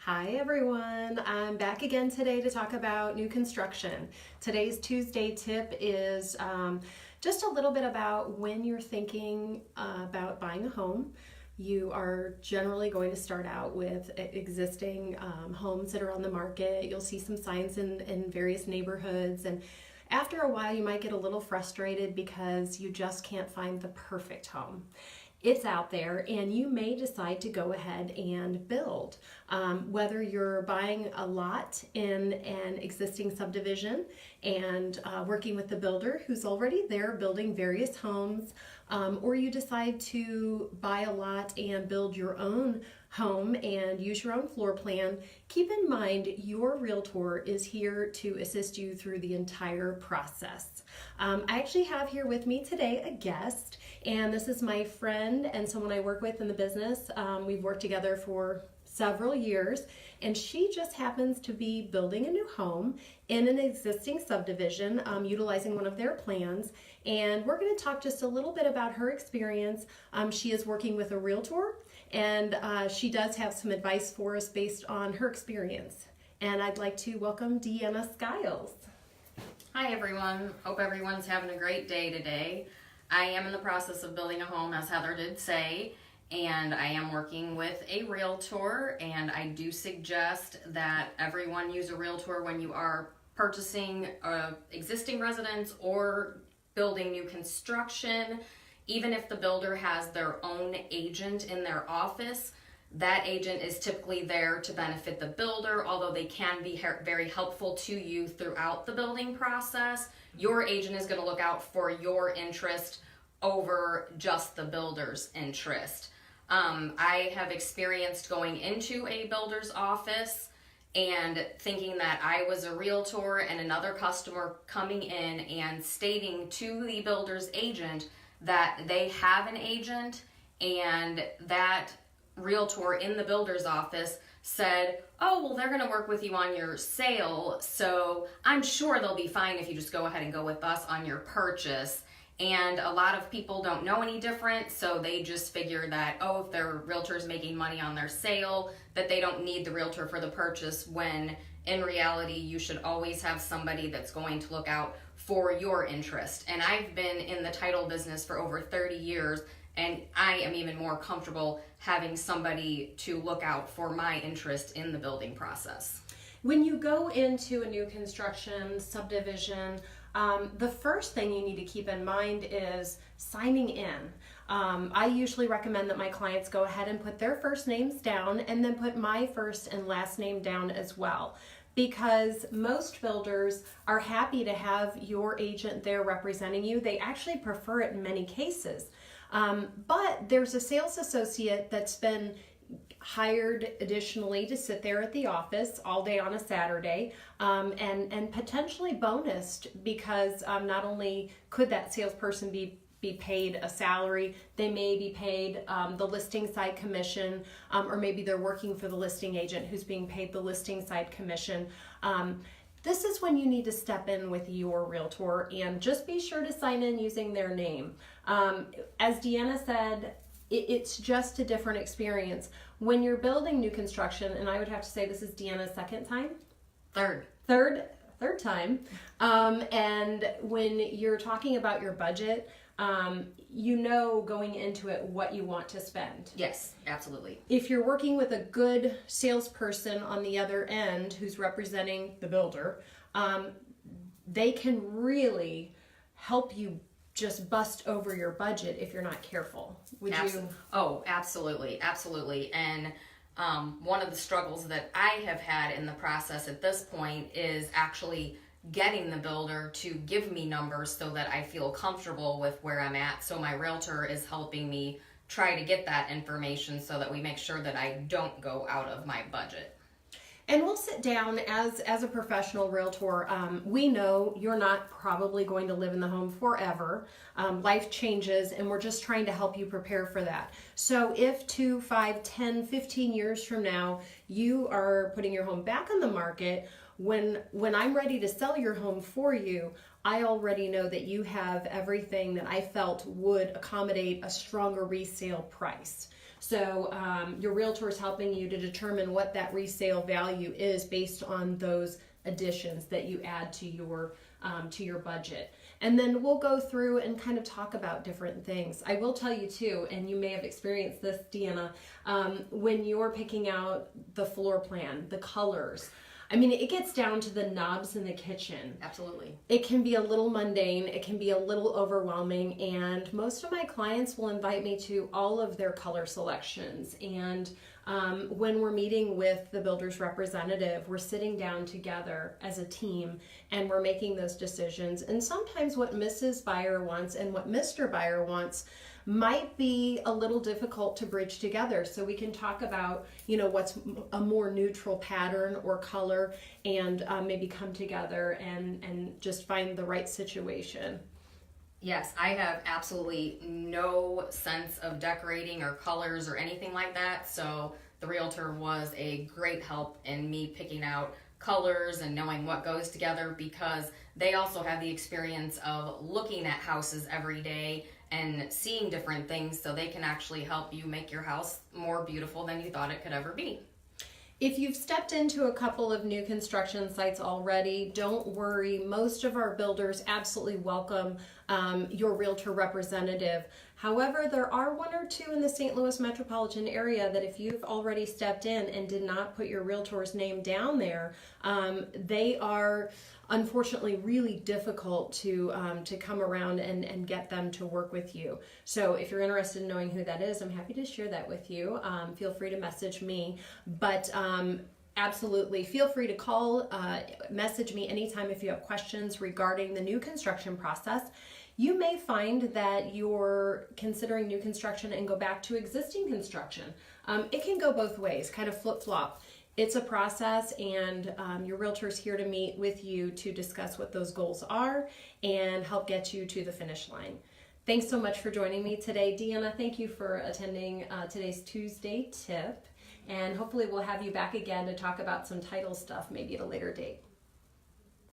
Hi everyone, I'm back again today to talk about new construction. Today's Tuesday tip is just a little bit about when you're thinking about buying a home. You are generally going to start out with existing homes that are on the market. You'll see some signs in various neighborhoods, and after a while you might get a little frustrated because you just can't find the perfect home. It's out there, and you may decide to go ahead and build. Whether you're buying a lot in an existing subdivision and working with the builder who's already there building various homes, or you decide to buy a lot and build your own home and use your own floor plan, keep in mind your realtor is here to assist you through the entire process. I actually have here with me today a guest, and this is my friend and someone I work with in the business. We've worked together for several years, and she just happens to be building a new home in an existing subdivision, utilizing one of their plans. And we're going to talk just a little bit about her experience. She is working with a realtor, and she does have some advice for us based on her experience. And I'd like to welcome Deanna Skiles. Hi everyone, hope everyone's having a great day today. I am in the process of building a home, as Heather did say, and I am working with a realtor, and I do suggest that everyone use a realtor when you are purchasing an existing residence or building new construction. Even if the builder has their own agent in their office, that agent is typically there to benefit the builder, although they can be very helpful to you throughout the building process. Your agent is going to look out for your interest over just the builder's interest. I have experienced going into a builder's office and thinking that I was a realtor, and another customer coming in and stating to the builder's agent that they have an agent, and that realtor in the builder's office said, oh, well, they're going to work with you on your sale, so I'm sure they'll be fine if you just go ahead and go with us on your purchase. And a lot of people don't know any different, so they just figure that, oh, if their realtor's making money on their sale, that they don't need the realtor for the purchase, when in reality you should always have somebody that's going to look out for your interest. And I've been in the title business for over 30 years, and I am even more comfortable having somebody to look out for my interest in the building process. When you go into a new construction subdivision, the first thing you need to keep in mind is signing in. I usually recommend that my clients go ahead and put their first names down and then put my first and last name down as well, because most builders are happy to have your agent there representing you. They actually prefer it in many cases. But there's a sales associate that's been hired additionally to sit there at the office all day on a Saturday, and potentially bonused, because not only could that salesperson be paid a salary, they may be paid the listing side commission, or maybe they're working for the listing agent who's being paid the listing side commission. This is when you need to step in with your realtor and just be sure to sign in using their name. As Deanna said, it's just a different experience. When you're building new construction, and I would have to say this is Deanna's second time? Third time. And when you're talking about your budget, you know going into it what you want to spend. Yes, absolutely. If you're working with a good salesperson on the other end who's representing the builder, they can really help you just bust over your budget if you're not careful. Would you? Oh, absolutely, absolutely. And one of the struggles that I have had in the process at this point is actually getting the builder to give me numbers so that I feel comfortable with where I'm at. So my realtor is helping me try to get that information so that we make sure that I don't go out of my budget. And we'll sit down as a professional realtor. We know you're not probably going to live in the home forever. Life changes, and we're just trying to help you prepare for that. So if 2, 5, 10, 15 years from now, you are putting your home back on the market, when I'm ready to sell your home for you, I already know that you have everything that I felt would accommodate a stronger resale price. So your realtor is helping you to determine what that resale value is based on those additions that you add to your budget. And then we'll go through and kind of talk about different things. I will tell you too, and you may have experienced this, Deanna, when you're picking out the floor plan, the colors, I mean, it gets down to the knobs in the kitchen. Absolutely. It can be a little mundane, it can be a little overwhelming, and most of my clients will invite me to all of their color selections. And when we're meeting with the builder's representative, we're sitting down together as a team and we're making those decisions. And sometimes what Mrs. Buyer wants and what Mr. Buyer wants might be a little difficult to bridge together. So we can talk about, what's a more neutral pattern or color, and maybe come together and just find the right situation. Yes, I have absolutely no sense of decorating or colors or anything like that. So the realtor was a great help in me picking out colors and knowing what goes together, because they also have the experience of looking at houses every day and seeing different things, so they can actually help you make your house more beautiful than you thought it could ever be. If you've stepped into a couple of new construction sites already, don't worry. Most of our builders absolutely welcome your realtor representative. However, there are one or two in the St. Louis metropolitan area that if you've already stepped in and did not put your realtor's name down there, they are unfortunately really difficult to come around and get them to work with you. So if you're interested in knowing who that is, I'm happy to share that with you. Feel free to message me, but absolutely feel free to call, message me anytime if you have questions regarding the new construction process. You may find that you're considering new construction and go back to existing construction. It can go both ways, kind of flip-flop. It's a process, and your realtor's here to meet with you to discuss what those goals are and help get you to the finish line. Thanks so much for joining me today. Deanna, thank you for attending today's Tuesday tip, and hopefully we'll have you back again to talk about some title stuff maybe at a later date.